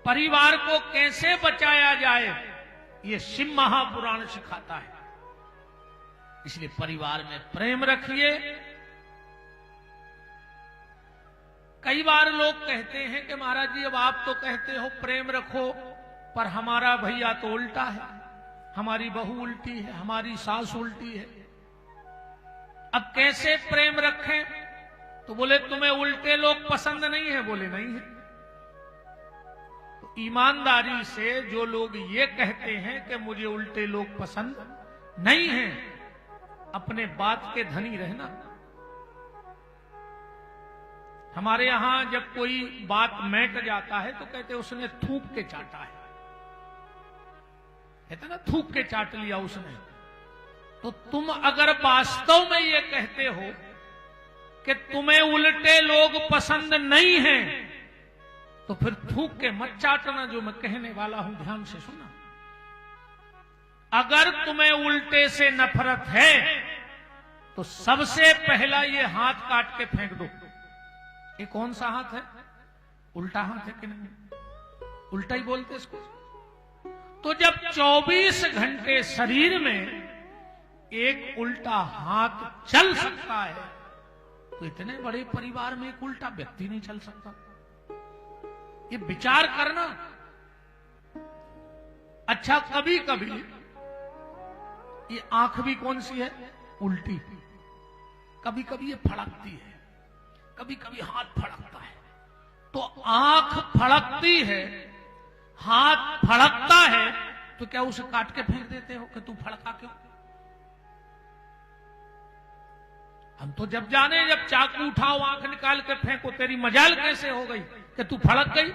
परिवार को कैसे बचाया जाए, ये शिव महापुराण सिखाता है। इसलिए परिवार में प्रेम रखिए। कई बार लोग कहते हैं कि महाराज जी अब आप तो कहते हो प्रेम रखो, पर हमारा भैया तो उल्टा है, हमारी बहू उल्टी है, हमारी सास उल्टी है, अब कैसे प्रेम रखें? तो बोले तुम्हें उल्टे लोग पसंद नहीं है? बोले नहीं है। तो ईमानदारी से जो लोग ये कहते हैं कि मुझे उल्टे लोग पसंद नहीं हैं, अपने बात के धनी रहना। हमारे यहां जब कोई बात मैट जाता है तो कहते उसने थूक के चाटा है, कहते ना थूक के चाट लिया उसने। तो तुम अगर वास्तव में ये कहते हो कि तुम्हें उल्टे लोग पसंद नहीं हैं, तो फिर थूक के मत चाटना। जो मैं कहने वाला हूं ध्यान से सुना। अगर तुम्हें उल्टे से नफरत है तो सबसे पहला ये हाथ काट के फेंक दो। ये कौन सा हाथ है? उल्टा हाथ है कि नहीं? उल्टा ही बोलते इसको। तो जब 24 घंटे शरीर में एक उल्टा हाथ चल सकता है, तो इतने बड़े परिवार में एक उल्टा व्यक्ति नहीं चल सकता। ये विचार करना। अच्छा, कभी कभी ये आंख भी कौन सी है? उल्टी। कभी कभी ये फड़कती है, कभी कभी हाथ फड़कता है। तो आंख फड़कती है, हाथ फड़कता है, तो क्या उसे काट के फेंक देते हो कि तू फड़का क्यों? हम तो जब जाने, जब चाकू उठाओ आंख निकाल के फेंको, तेरी मजाल कैसे हो गई कि तू फड़क गई?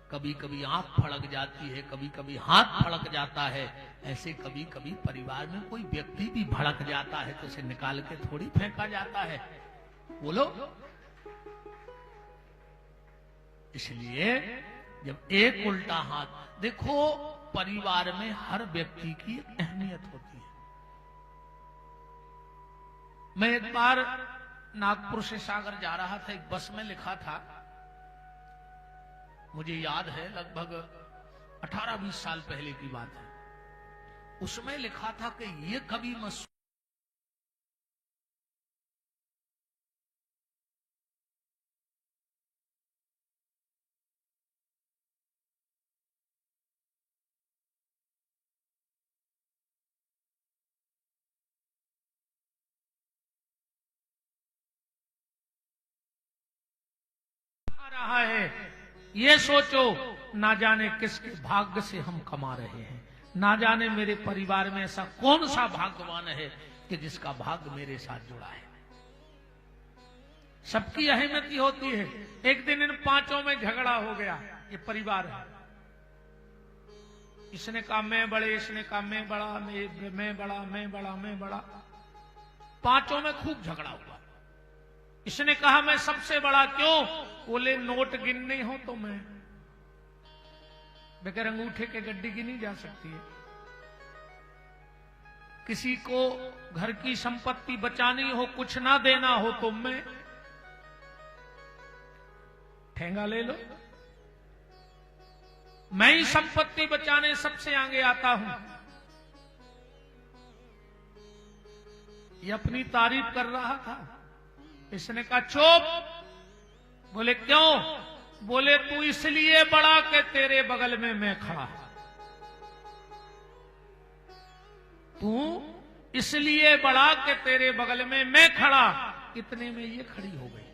कभी कभी आंख फड़क जाती है, कभी कभी हाथ फड़क जाता है। ऐसे कभी कभी परिवार में कोई व्यक्ति भी भड़क जाता है तो उसे निकाल के थोड़ी फेंका जाता है। बोलो। इसलिए जब एक उल्टा हाथ, देखो परिवार में हर व्यक्ति की अहमियत होती है। मैं एक बार नागपुर से सागर जा रहा था, एक बस में लिखा था, मुझे याद है लगभग 18-20 साल पहले की बात है। उसमें लिखा था कि ये कभी मत रहा है, ये सोचो ना जाने किसके भाग्य से हम कमा रहे हैं, ना जाने मेरे परिवार में ऐसा कौन सा भाग्यवान है कि जिसका भाग्य मेरे साथ जुड़ा है। सबकी अहमियत होती है। एक दिन इन पांचों में झगड़ा हो गया। ये परिवार है। इसने कहा मैं बड़े, इसने कहा मैं बड़ा, मैं बड़ा, मैं बड़ा, मैं बड़ा। पांचों में खूब झगड़ा हुआ। इसने कहा मैं सबसे बड़ा। क्यों? बोले नोट गिनने हो तो मैं, बगैर अंगूठे के गड्डी गिनी जा सकती है। किसी को घर की संपत्ति बचानी हो, कुछ ना देना हो तो मैं, ठेंगा ले लो, मैं ही संपत्ति बचाने सबसे आगे आता हूं। ये अपनी तारीफ कर रहा था। इसने कहा चुप। बोले क्यों? बोले तू इसलिए बड़ा कि तेरे बगल में मैं खड़ा। तू इसलिए बड़ा कि तेरे बगल में मैं खड़ा। इतने में ये खड़ी हो गई।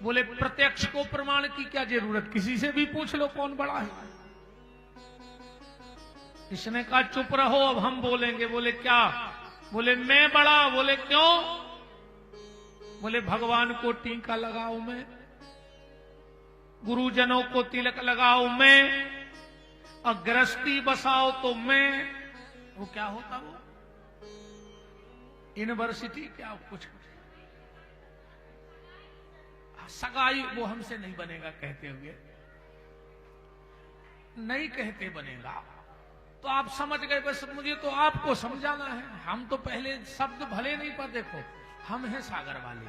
बोले प्रत्यक्ष को प्रमाण की क्या जरूरत, किसी से भी पूछ लो कौन बड़ा है। इसने कहा चुप रहो, अब हम बोलेंगे। बोले क्या? बोले मैं बड़ा। बोले क्यों? बोले भगवान को टीका लगाओ मैं, गुरुजनों को तिलक लगाओ मैं, और गृहस्थी बसाओ तो मैं। वो क्या होता? वो यूनिवर्सिटी क्या कुछ सगाई वो हमसे नहीं बनेगा कहते हुए, नहीं कहते बनेगा। तो आप समझ गए। बस मुझे तो आपको समझाना है। हम तो पहले शब्द भले नहीं पर देखो, हम हैं सागर वाले,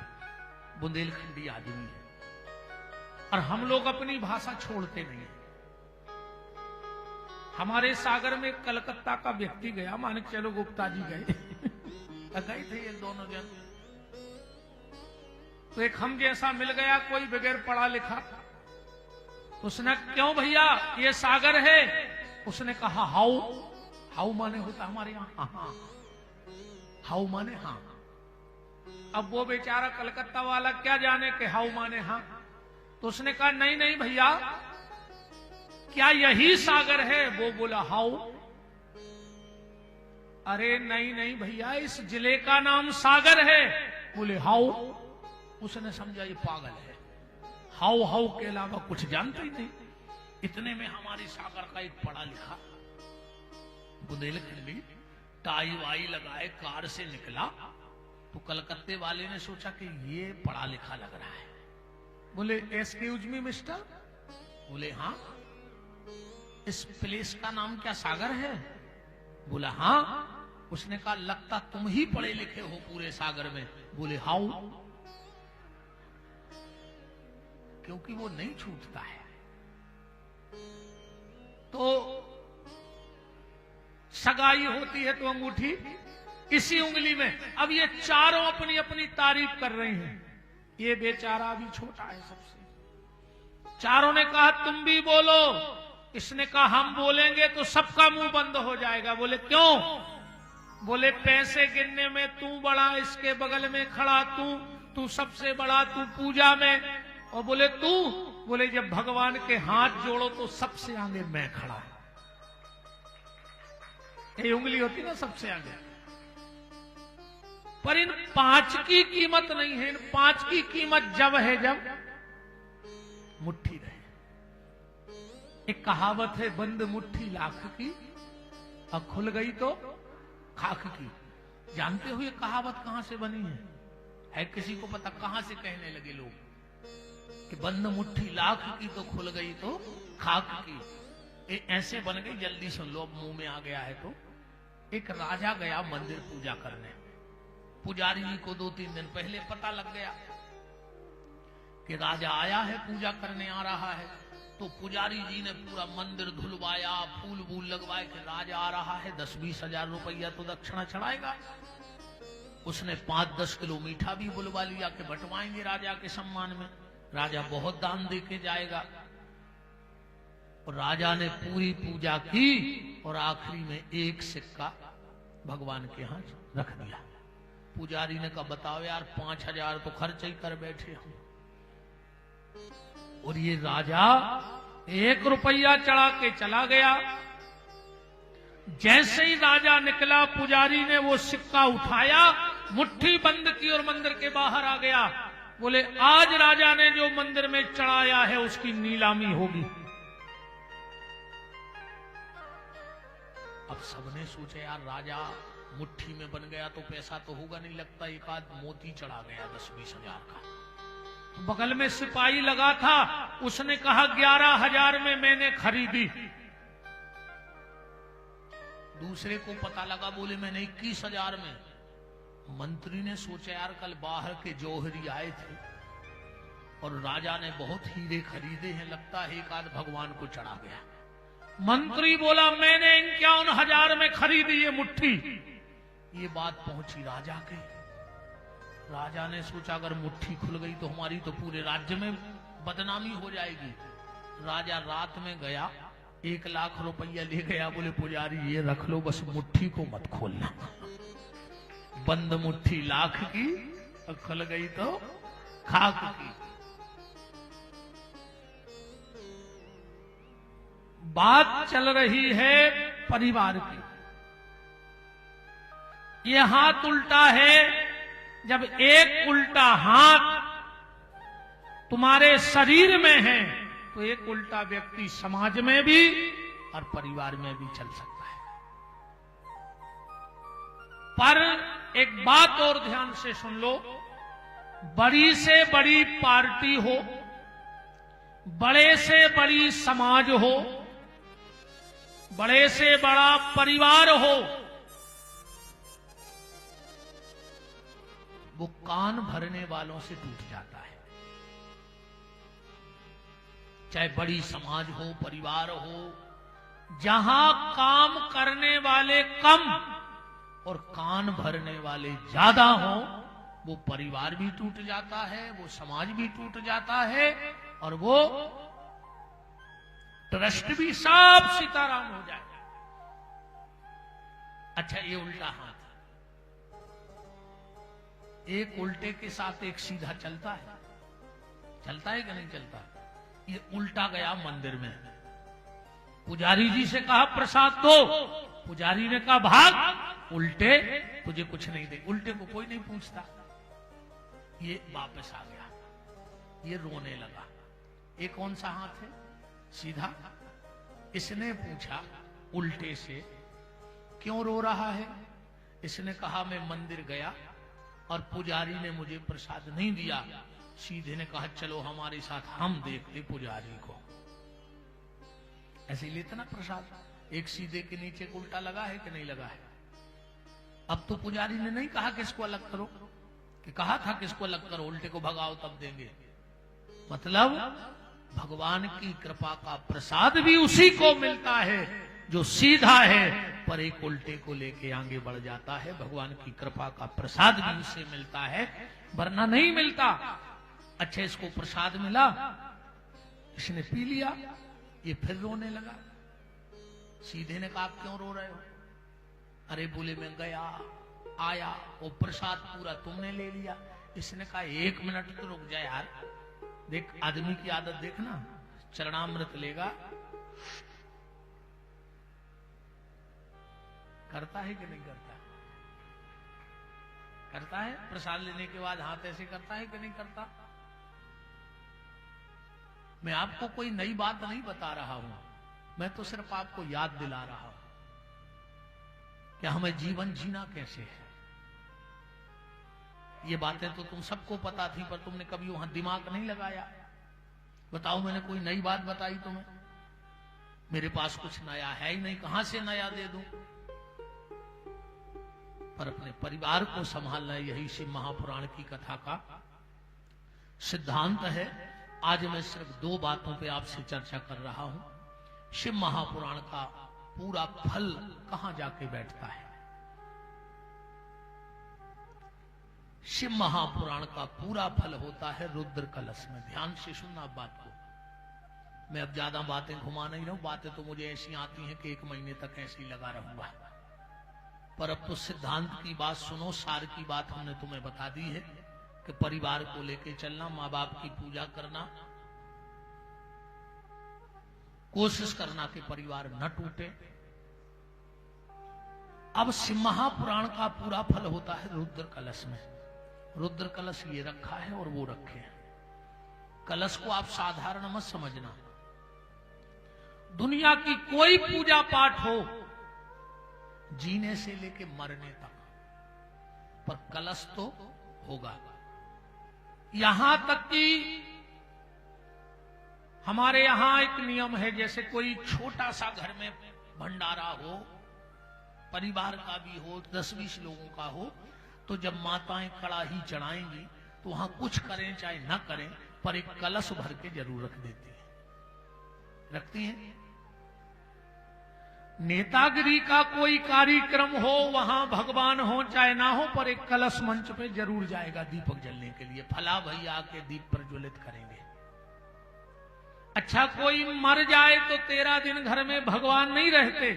बुंदेलखंडी आदमी है। और हम लोग अपनी भाषा छोड़ते नहीं। हमारे सागर में कलकत्ता का व्यक्ति गया, मान के चलो गुप्ता जी गए गए थे ये दोनों जन, तो एक हम जैसा मिल गया कोई बगैर पढ़ा लिखा। तो उसने क्यों भैया ये सागर है? उसने कहा हाउ। हाउ माने होता हमारे यहां हाँ, हाउ माने हाँ। अब वो बेचारा कलकत्ता वाला क्या जाने कि हाउ माने हाँ। तो उसने कहा नहीं नहीं भैया, क्या यही सागर है? वो बोला हाउ। अरे नहीं नहीं भैया, इस जिले का नाम सागर है। बोले हाउ। उसने समझा ये पागल है, हाउ हाउ के अलावा कुछ जानता ही नहीं। इतने में हमारी सागर का एक पढ़ा लिखा बुंदेलखंडी टाई वाई लगाए कार से निकला। तो कलकत्ते वाले ने सोचा कि ये पढ़ा लिखा लग रहा है। बोले एक्सक्यूज मी मिस्टर। बोले हाँ। इस प्लेस का नाम क्या सागर है? बोला हाँ। उसने कहा लगता तुम ही पढ़े लिखे हो पूरे सागर में। बोले हाउ। क्योंकि वो नहीं छूटता है। तो सगाई होती है तो अंगूठी इसी उंगली में। अब ये चारों अपनी अपनी तारीफ कर रहे हैं। ये बेचारा अभी छोटा है सबसे। चारों ने कहा तुम भी बोलो। इसने कहा हम बोलेंगे तो सबका मुंह बंद हो जाएगा। बोले क्यों? बोले पैसे गिनने में तू बड़ा, इसके बगल में खड़ा तू सबसे बड़ा, तू पूजा में। और बोले तू? बोले जब भगवान के हाथ जोड़ो तो सबसे आगे मैं खड़ा। ये उंगली होती ना सबसे आगे। पर इन 5 की कीमत नहीं है। इन 5 की कीमत जब है जब मुट्ठी रहे। एक कहावत है, बंद मुट्ठी लाख की और खुल गई तो खाक की। जानते हो ये कहावत कहां से बनी है किसी को पता? कहां से कहने लगे लोग कि बंद मुट्ठी लाख की तो खुल गई तो खाक की। ये ऐसे बन गई, जल्दी सुन लो, अब मुंह में आ गया है। तो एक राजा गया मंदिर पूजा करने। पुजारी जी को 2-3 दिन पहले पता लग गया कि राजा आया है, पूजा करने आ रहा है। तो पुजारी जी ने पूरा मंदिर धुलवाया, फूल वूल लगवाए कि राजा आ रहा है, 10-20 हजार रुपया तो दक्षिणा चढ़ाएगा। उसने 5-10 किलो मीठा भी बुलवा लिया कि बंटवाएंगे राजा के सम्मान में, राजा बहुत दान दे के जाएगा। और राजा ने पूरी पूजा की और आखिरी में एक सिक्का भगवान के यहां रख दिया। पुजारी ने कहा बताओ यार, 5,000 तो खर्च ही कर बैठे हो। और ये राजा 1 रुपया चढ़ा के चला गया। जैसे ही राजा निकला, पुजारी ने वो सिक्का उठाया, मुट्ठी बंद की और मंदिर के बाहर आ गया। बोले आज राजा ने जो मंदिर में चढ़ाया है उसकी नीलामी होगी। अब सबने सोचा यार राजा मुट्ठी में बन गया तो पैसा तो होगा नहीं, लगता एक आध मोती चढ़ा गया 10-20 हजार का। बगल में सिपाही लगा था, उसने कहा 11,000 में मैंने खरीदी। दूसरे को पता लगा, बोले मैंने 21,000 में। मंत्री ने सोचा यार कल बाहर के जौहरी आए थे और राजा ने बहुत हीरे खरीदे हैं, लगता है एक आध भगवान को चढ़ा गया। मंत्री बोला मैंने 51,000 में खरीदी ये मुट्ठी। ये बात पहुंची राजा के। राजा ने सोचा अगर मुट्ठी खुल गई तो हमारी तो पूरे राज्य में बदनामी हो जाएगी। राजा रात में गया, 1 लाख रुपया ले गया। बोले पुजारी ये रख लो, बस मुट्ठी को मत खोलना। बंद मुट्ठी लाख की और खुल गई तो खाक की। बात चल रही है परिवार की। ये हाथ उल्टा है। जब एक उल्टा हाथ तुम्हारे शरीर में है तो एक उल्टा व्यक्ति समाज में भी और परिवार में भी चल सकता है। पर एक बात और ध्यान से सुन लो, बड़ी से बड़ी पार्टी हो, बड़े से बड़ी समाज हो, बड़े से बड़ा परिवार हो, वो कान भरने वालों से टूट जाता है। चाहे बड़ी समाज हो, परिवार हो, जहां काम करने वाले कम और कान भरने वाले ज्यादा हो, वो परिवार भी टूट जाता है, वो समाज भी टूट जाता है, और वो ट्रस्ट भी सब सीताराम हो जाए। अच्छा, ये उल्टा हाथ, एक उल्टे के साथ एक सीधा चलता है कि नहीं चलता? ये उल्टा गया मंदिर में, पुजारी जी से कहा प्रसाद दो, पुजारी ने कहा भाग, उल्टे तुझे कुछ नहीं दे। उल्टे को कोई नहीं पूछता। ये वापस आ गया, ये रोने लगा। ये कौन सा हाथ है? सीधा। इसने पूछा उल्टे से, क्यों रो रहा है? इसने कहा मैं मंदिर गया और पुजारी ने मुझे प्रसाद नहीं दिया। सीधे ने कहा चलो हमारे साथ, हम देखते पुजारी को। ऐसे लेते ना प्रसाद। एक सीधे के नीचे उल्टा लगा है कि नहीं लगा है? अब तो पुजारी ने नहीं कहा कि इसको अलग करो, कि कहा था कि इसको अलग करो, उल्टे को भगाओ तब देंगे। मतलब भगवान की कृपा का प्रसाद भी उसी को मिलता है जो सीधा है, पर एक उल्टे को लेके आगे बढ़ जाता है। भगवान की कृपा का प्रसाद भी उसे मिलता है, वरना नहीं मिलता। अच्छा, इसको प्रसाद मिला, इसने पी लिया, ये फिर रोने लगा। सीधे ने कहा आप क्यों रो रहे हो? अरे बोले मैं गया आया, वो प्रसाद पूरा तुमने ले लिया। इसने कहा 1 मिनट तो रुक जाए यार, देख आदमी की आदत देखना, चरणामृत लेगा, करता है कि नहीं करता? करता है। प्रसाद लेने के बाद हाथ ऐसे करता है कि नहीं करता? मैं आपको कोई नई बात नहीं बता रहा हूं, मैं तो सिर्फ आपको याद दिला रहा हूं कि हमें जीवन जीना कैसे है। ये बातें तो तुम सबको पता थी, पर तुमने कभी वहां दिमाग नहीं लगाया। बताओ, मैंने कोई नई बात बताई तुम्हें? मेरे पास कुछ नया है ही नहीं, कहां से नया दे दूं? पर अपने परिवार को संभालना, यही शिव महापुराण की कथा का सिद्धांत है। आज मैं सिर्फ 2 बातों पे आपसे चर्चा कर रहा हूं। शिव महापुराण का पूरा फल कहां जाके बैठता है? शिव महापुराण का पूरा फल होता है रुद्र कलश में। ध्यान से सुनना आप बात को। मैं अब ज्यादा बातें घुमा नहीं रहा हूं, बातें तो मुझे ऐसी आती हैं कि 1 महीने तक ऐसे ही लगा रहूंगा। पर अब तो सिद्धांत की बात सुनो, सार की बात हमने तुम्हें बता दी है कि परिवार को लेके चलना, माँ बाप की पूजा करना, कोशिश करना कि परिवार न टूटे। अब शिव महापुराण का पूरा फल होता है रुद्र कलश में। रुद्र कलश ये रखा है और वो रखे हैं। कलश को आप साधारण मत समझना। दुनिया की कोई पूजा पाठ हो, जीने से लेके मरने तक, पर कलश तो होगा। यहां तक कि हमारे यहां एक नियम है, जैसे कोई छोटा सा घर में भंडारा हो, परिवार का भी हो, 10-20 लोगों का हो, तो जब माताएं कड़ाही चढ़ाएंगी तो वहां कुछ करें चाहे ना करें, पर एक कलश भर के जरूर रख देती है, रखती हैं। नेतागिरी का कोई कार्यक्रम हो, वहां भगवान हो चाहे ना हो, पर एक कलश मंच पे जरूर जाएगा दीपक जलने के लिए। फला भैया के दीप प्रज्वलित करेंगे। अच्छा, कोई मर जाए तो 13 दिन घर में भगवान नहीं रहते,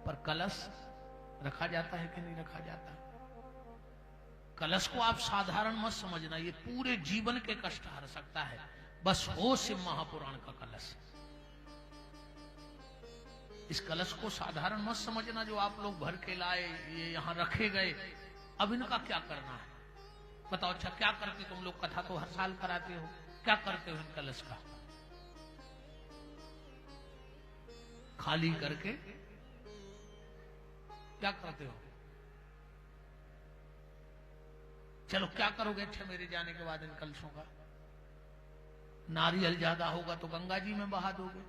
पर कलश रखा जाता है कि नहीं रखा जाता? कलश को आप साधारण मत समझना, ये पूरे जीवन के कष्ट हर सकता है। बस हो शिव महापुराण का कलश। इस कलश को साधारण मत समझना जो आप लोग भर के लाए, ये यहां रखे गए। अब इनका क्या करना है बताओ? अच्छा, क्या करते तुम लोग? कथा तो हर साल कराते हो, क्या करते हो इन कलश का? खाली करके क्या करते हो? चलो, क्या करोगे अच्छा मेरे जाने के बाद इन कलशों का? नारियल ज्यादा होगा तो गंगा जी में बहा दोगे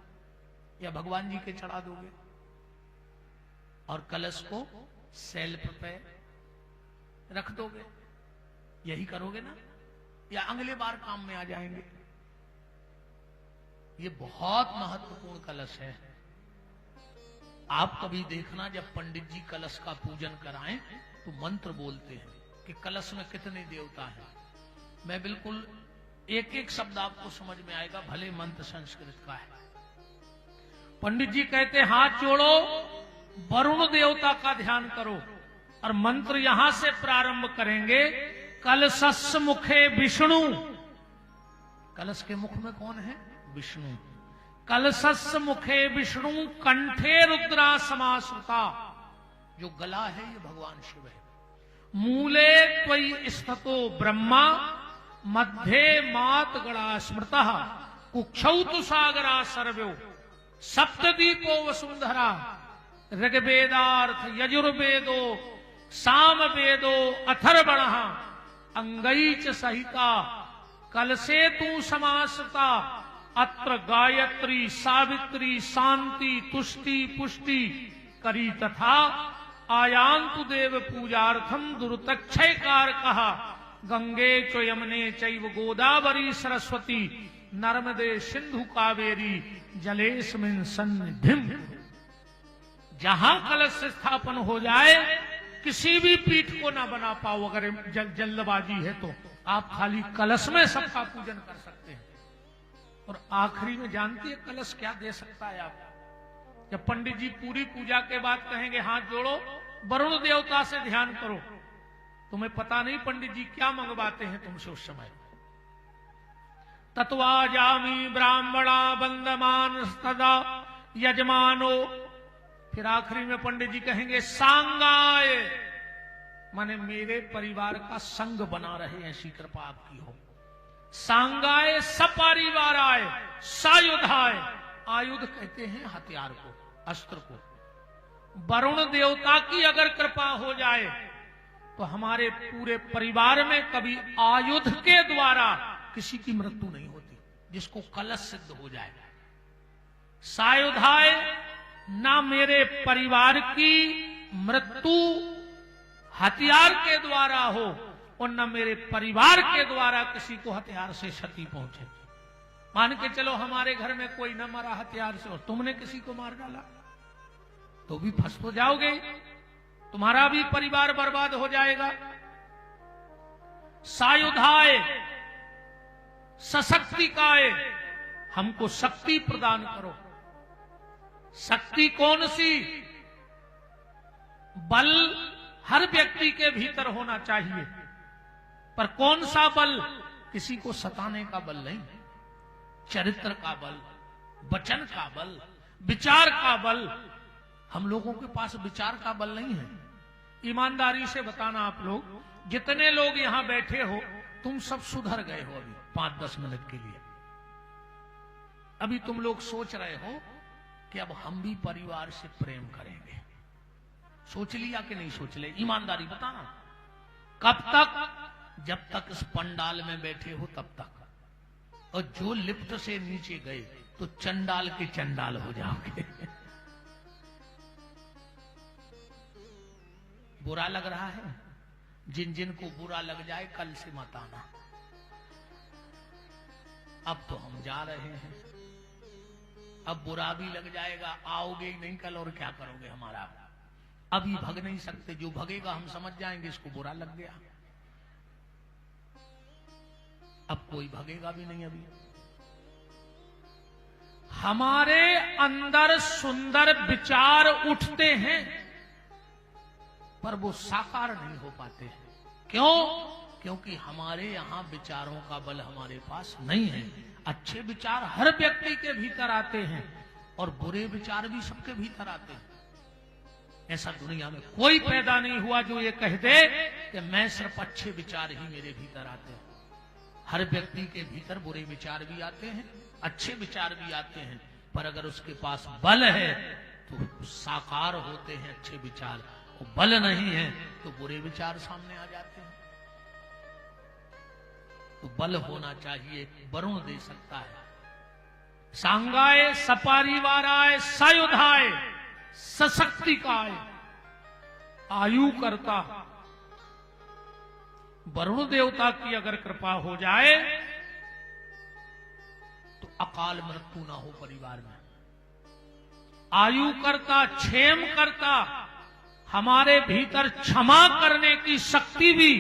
या भगवान जी के चढ़ा दोगे, और कलश को सेल्फ पे रख दोगे। यही करोगे ना, या अगले बार काम में आ जाएंगे? ये बहुत महत्वपूर्ण कलश है। आप कभी देखना जब पंडित जी कलश का पूजन कराएं तो मंत्र बोलते हैं कि कलश में कितने देवता हैं। मैं बिल्कुल एक एक शब्द आपको समझ में आएगा, भले मंत्र संस्कृत का है। पंडित जी कहते हाथ जोड़ो, वरुण देवता का ध्यान करो, और मंत्र यहां से प्रारंभ करेंगे। कलशस् मुखे विष्णु, कलश के मुख में कौन है? विष्णु। कलशस् मुखे विष्णु कंठे रुद्रा समाश्रुता, जो गला है ये भगवान शिव है। मूले त्वयि स्थितो ब्रह्मा, मध्ये मात गणा स्मृतः, कुक्षौ तु सागरा सर्व्यो, सप्तदीपो वसुंधरा, ऋग्वेदार्थ यजुर्वेदो सामवेदो अथर्वणः, अंगैच सहिता, कलशे तु समाश्रिता, अत्र गायत्री सावित्री शांति तुष्टि पुष्टि करी, तथा आयांतु देव पूजार्थम दुर्तक्षय कारकः, गंगे च यमुने चैव गोदावरी सरस्वती, नर्मदे सिंधु कावेरी जलेस्मिन् सन्निधिम्। जहां कलश स्थापन हो जाए, किसी भी पीठ को ना बना पाओ, अगर जल्दबाजी है तो आप खाली कलश में सबका पूजन कर सकते हैं। और आखिरी में जानती है कलश क्या दे सकता है आप? जब पंडित जी पूरी पूजा के बाद कहेंगे हाथ जोड़ो, वरुण देवता से ध्यान करो, तुम्हें पता नहीं पंडित जी क्या मंगवाते हैं तुमसे उस समय। तत्वा जामी ब्राह्मणा बंदमान सदा यजमानो, फिर आखिरी में पंडित जी कहेंगे सांगाय, माने मेरे परिवार का संग बना रहे, ऐसी कृपा आपकी हो। सांगाय सपरिवाराय सायुधाय, आयुध कहते हैं हथियार को, अस्त्र को। वरुण देवता की अगर कृपा हो जाए तो हमारे पूरे परिवार में कभी आयुध के द्वारा किसी की मृत्यु नहीं होती, जिसको कलश सिद्ध हो जाए। सायुधाय, ना मेरे परिवार की मृत्यु हथियार के द्वारा हो, और न मेरे परिवार के द्वारा किसी को हथियार से क्षति पहुंचे। मान के चलो हमारे घर में कोई न मरा हथियार से, और तुमने किसी को मार डाला तो भी फंस तो जाओगे, तुम्हारा भी परिवार बर्बाद हो जाएगा। सायुधाय सशक्तिकाय, हमको शक्ति प्रदान करो। शक्ति कौन सी? बल हर व्यक्ति के भीतर होना चाहिए, पर कौन सा बल? किसी को सताने का बल नहीं, चरित्र का बल, वचन का बल, विचार का बल। हम लोगों के पास विचार का बल नहीं है। ईमानदारी से बताना, आप लोग जितने लोग यहां बैठे हो, तुम सब सुधर गए हो अभी 5-10 मिनट के लिए। अभी तुम लोग सोच रहे हो कि अब हम भी परिवार से प्रेम करेंगे। सोच लिया कि नहीं सोच ले? ईमानदारी बताना। कब तक? जब तक इस पंडाल में बैठे हो तब तक। और जो लिफ्ट से नीचे गए तो चंडाल के चंडाल हो जाओगे। बुरा लग रहा है? जिन जिन को बुरा लग जाए कल से मत आना। अब तो हम जा रहे हैं, अब बुरा भी लग जाएगा, आओगे ही नहीं कल, और क्या करोगे हमारा? अभी भग नहीं सकते, जो भगेगा हम समझ जाएंगे इसको बुरा लग गया। अब कोई भगेगा भी नहीं। अभी हमारे अंदर सुंदर विचार उठते हैं, पर वो साकार नहीं हो पाते। क्यों? क्योंकि हमारे यहां विचारों का बल हमारे पास नहीं है। अच्छे विचार हर व्यक्ति के भीतर आते हैं, और बुरे विचार भी सबके भीतर आते हैं। ऐसा दुनिया में कोई पैदा नहीं हुआ जो ये कह दे कि मैं सिर्फ अच्छे विचार ही मेरे भीतर आते हैं। हर व्यक्ति के भीतर बुरे विचार भी आते हैं, अच्छे विचार भी आते हैं, पर अगर उसके पास बल है तो साकार होते हैं अच्छे विचार, और बल नहीं है तो बुरे विचार सामने आ जाते हैं। तो बल होना चाहिए, वरुण दे सकता है। सांगाय सपरिवाराय सायुधाय सशक्तिकाय, आयु करता। वरुण देवता की अगर कृपा हो जाए तो अकाल मृत्यु ना हो परिवार में। आयु करता, क्षेम करता, हमारे भीतर क्षमा करने की शक्ति भी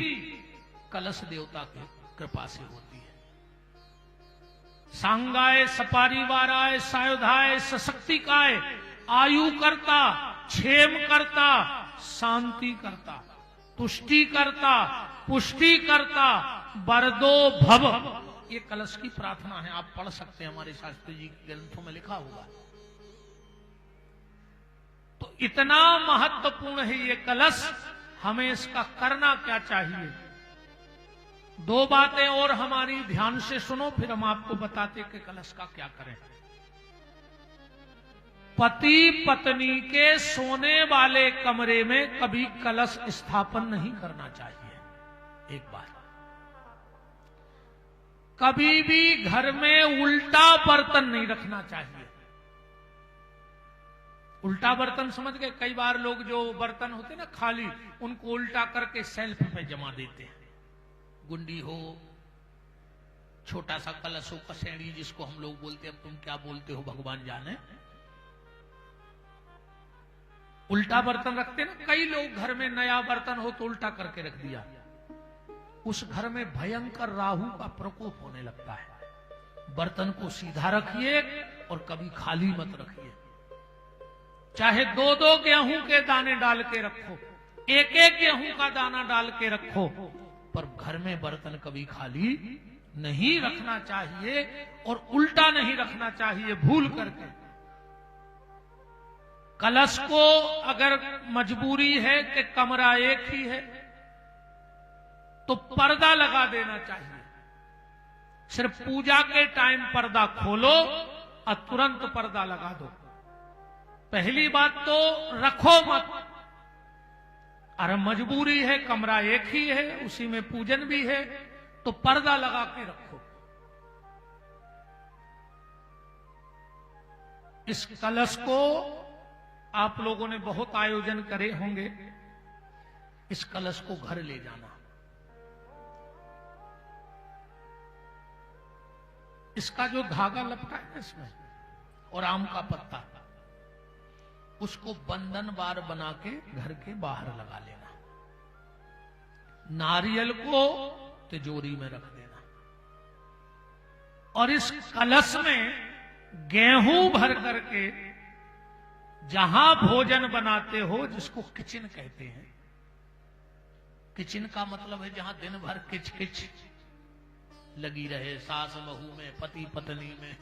कलश देवता की कृपा से होती है। सांगाय सपारिवाराय सायुधाय सशक्तिकाय, आयु करता, क्षेम करता, शांति करता, तुष्टि करता, पुष्टि करता, बरदो भव, ये कलश की प्रार्थना है। आप पढ़ सकते हैं, हमारे शास्त्री जी के ग्रंथों में लिखा हुआ है। तो इतना महत्वपूर्ण है ये कलश, हमें इसका करना क्या चाहिए। दो बातें और हमारी ध्यान से सुनो, फिर हम आपको बताते कि कलश का क्या करें। पति पत्नी के सोने वाले कमरे में कभी कलश स्थापन नहीं करना चाहिए। एक बात, कभी भी घर में उल्टा बर्तन नहीं रखना चाहिए। उल्टा बर्तन समझ गए? कई बार लोग जो बर्तन होते ना खाली, उनको उल्टा करके सेल्फ पे जमा देते हैं। गुंडी हो, छोटा सा कलश हो, कसेड़ी जिसको हम लोग बोलते हैं, अब तुम क्या बोलते हो भगवान जाने। उल्टा बर्तन रखते ना कई लोग, घर में नया बर्तन हो तो उल्टा करके रख दिया। उस घर में भयंकर राहु का प्रकोप होने लगता है। बर्तन को सीधा रखिए और कभी खाली मत रखिए। चाहे दो दो गेहूं के दाने डाल के रखो, एक एक गेहूं का दाना डाल के रखो, पर घर में बर्तन कभी खाली नहीं रखना चाहिए और उल्टा नहीं रखना चाहिए भूल करके। कलश को अगर मजबूरी है कि कमरा एक ही है तो पर्दा लगा देना चाहिए। सिर्फ पूजा के टाइम पर्दा खोलो और तुरंत पर्दा लगा दो। पहली बात तो रखो मत। अरे मजबूरी है, कमरा एक ही है, उसी में पूजन भी है, तो पर्दा लगा के रखो। इस कलश को आप लोगों ने बहुत आयोजन करे होंगे। इस कलश को घर ले जाना, इसका जो धागा लपटा है इसमें और आम का पत्ता, उसको बंधन बार बना के घर के बाहर लगा लेना। नारियल को तिजोरी में रख देना और इस कलश में गेहूं भर करके जहां भोजन बनाते हो, जिसको किचन कहते हैं, किचन का मतलब है जहां दिन भर किच किच लगी रहे, सास बहू में, पति पत्नी में,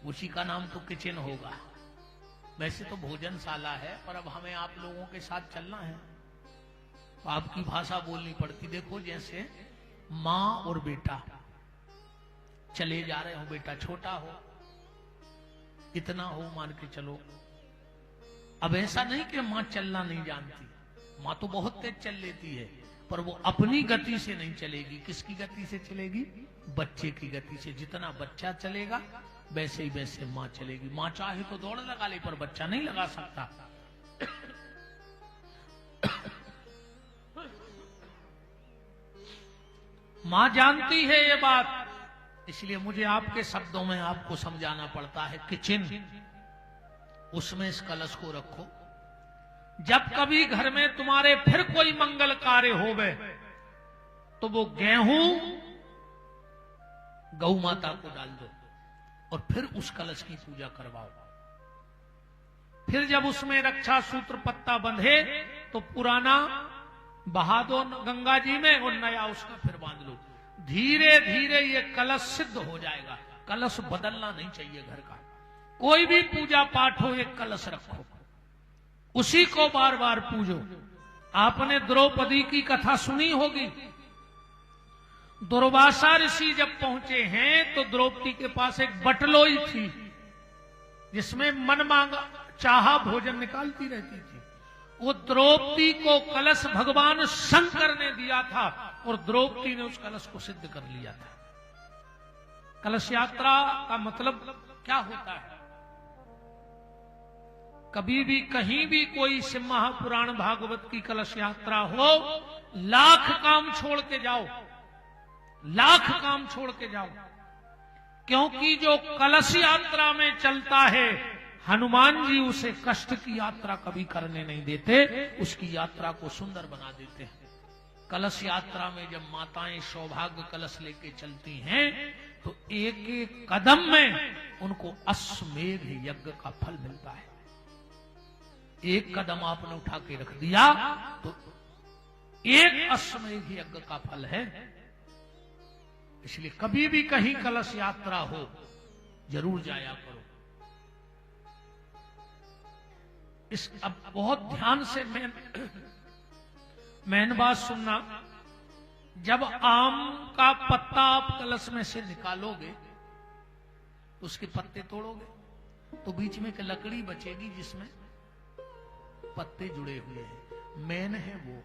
उसी का नाम तो किचन होगा। वैसे तो भोजनशाला है, पर अब हमें आप लोगों के साथ चलना है तो आपकी भाषा बोलनी पड़ती। देखो जैसे माँ और बेटा चले जा रहे हो, बेटा छोटा हो, इतना हो मान के चलो। अब ऐसा नहीं कि माँ चलना नहीं जानती, माँ तो बहुत तेज चल लेती है, पर वो अपनी गति से नहीं चलेगी। किसकी गति से चलेगी? बच्चे की गति से। जितना बच्चा चलेगा वैसे ही वैसे माँ चलेगी। माँ चाहे तो दौड़ लगा ले, पर बच्चा नहीं लगा सकता। माँ जानती है ये बात, इसलिए मुझे आपके शब्दों में आपको समझाना पड़ता है। किचन, उसमें इस कलश को रखो। जब कभी घर में तुम्हारे फिर कोई मंगल कार्य होवे तो वो गेहूं गौ माता को डाल दो और फिर उस कलश की पूजा करवाओ। फिर जब उसमें रक्षा सूत्र पत्ता बंधे तो पुराना बहा दो गंगा जी में और नया उसका फिर बांध लो। धीरे धीरे ये कलश सिद्ध हो जाएगा। कलश बदलना नहीं चाहिए घर का। कोई भी पूजा पाठ हो, एक कलश रखो, उसी को बार बार पूजो। आपने द्रौपदी की कथा सुनी होगी। दुर्वासा ऋषि जब पहुंचे हैं तो द्रौपदी के पास एक बटलोई थी जिसमें मन मांगा चाहा भोजन निकालती रहती थी। वो द्रौपदी को कलश भगवान शंकर ने दिया था और द्रौपदी ने उस कलश को सिद्ध कर लिया था। कलश यात्रा का मतलब क्या होता है? कभी भी कहीं भी कोई महापुराण भागवत की कलश यात्रा हो, लाख काम छोड़ के जाओ, लाख काम छोड़ के जाओ। क्योंकि जो कलश यात्रा में चलता है, हनुमान जी उसे कष्ट की यात्रा कभी करने नहीं देते, उसकी यात्रा को सुंदर बना देते हैं। कलश यात्रा में जब माताएं सौभाग्य कलश लेके चलती हैं, तो एक एक कदम में उनको अश्वमेध यज्ञ का फल मिलता है। एक कदम आपने उठा के रख दिया तो एक अश्वमेध यज्ञ का फल है। इसलिए कभी भी कहीं कलश यात्रा हो, जरूर जाया करो। इस अब बहुत ध्यान से मैन बात सुनना। जब आम का पत्ता आप कलश में से निकालोगे तो उसके पत्ते तोड़ोगे तो बीच में एक लकड़ी बचेगी जिसमें पत्ते जुड़े हुए हैं, मैन है वो।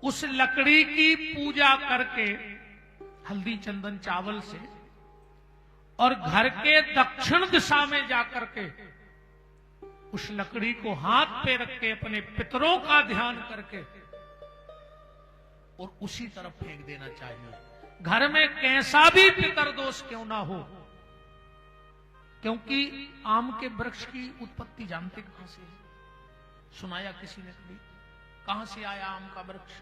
उस लकड़ी की पूजा करके हल्दी चंदन चावल से और घर के दक्षिण दिशा में जाकर के उस लकड़ी को हाथ पे रख के अपने पितरों का ध्यान करके और उसी तरफ फेंक देना चाहिए। घर में कैसा भी पितर दोष क्यों ना हो, क्योंकि आम के वृक्ष की उत्पत्ति जानते कहां से है? सुनाया किसी ने कभी? कहां से आया आम का वृक्ष?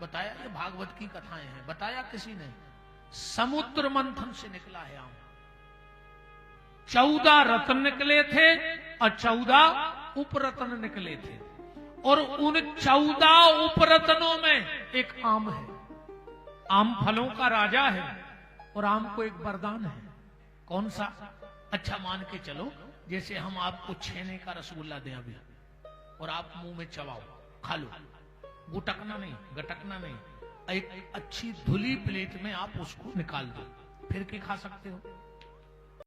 बताया? ये भागवत की कथाएं हैं। बताया किसी ने? समुद्र मंथन से निकला है आम। 14 रत्न निकले थे और 14 उपरत्न निकले थे, और उन 14 उपरत्नों में एक आम है। आम फलों का राजा है और आम को एक वरदान है। कौन सा? अच्छा मान के चलो, जैसे हम आपको छेने का रसगुल्ला दें अभी और आप मुंह में चबाओ, खा लो, गुटकना नहीं, गटकना नहीं, एक अच्छी धुली प्लेट में आप उसको निकाल दो, फिर के खा सकते हो।